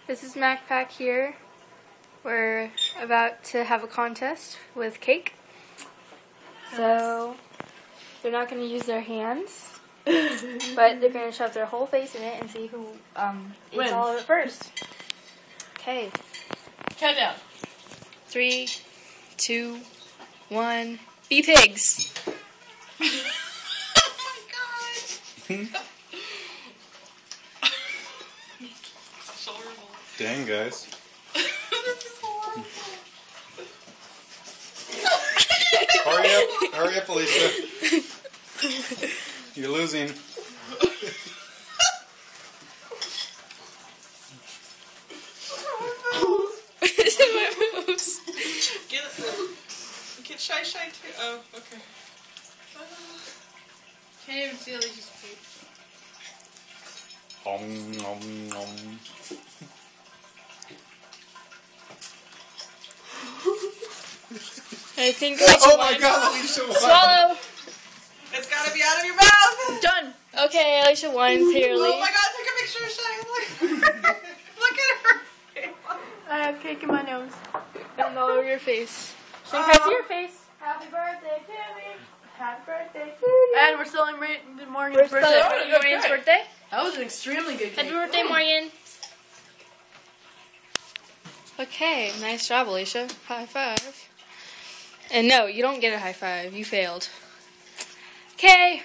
This is MacPack here. We're about to have a contest with cake. So they're not going to use their hands, but they're going to shove their whole face in it and see who eats all of it first. Okay. Countdown. 3, 2, 1. Be pigs. Oh my god. It's horrible. Dang, guys. This is horrible. Hurry up, Alycia. You're losing. It's in my moves. Get it. Get shy too. Oh, okay. Can't even see Alicia's face. Nom, nom, nom. I think Alycia Oh won. my god, Alycia won. Swallow. It's gotta be out of your mouth. Done. Okay, Alycia won, clearly. Oh my god, take a picture of Shy. Look at her. I have cake in my nose. And all over your face. Shake hands to your face. Happy birthday to me. Happy birthday to you. And we're celebrating Morgan's We're birthday. celebrating Morgan's birthday. That was an extremely good Happy cake. birthday, Morgan. Okay, nice job, Alycia. High five. And no, you don't get a high five. You failed. Okay.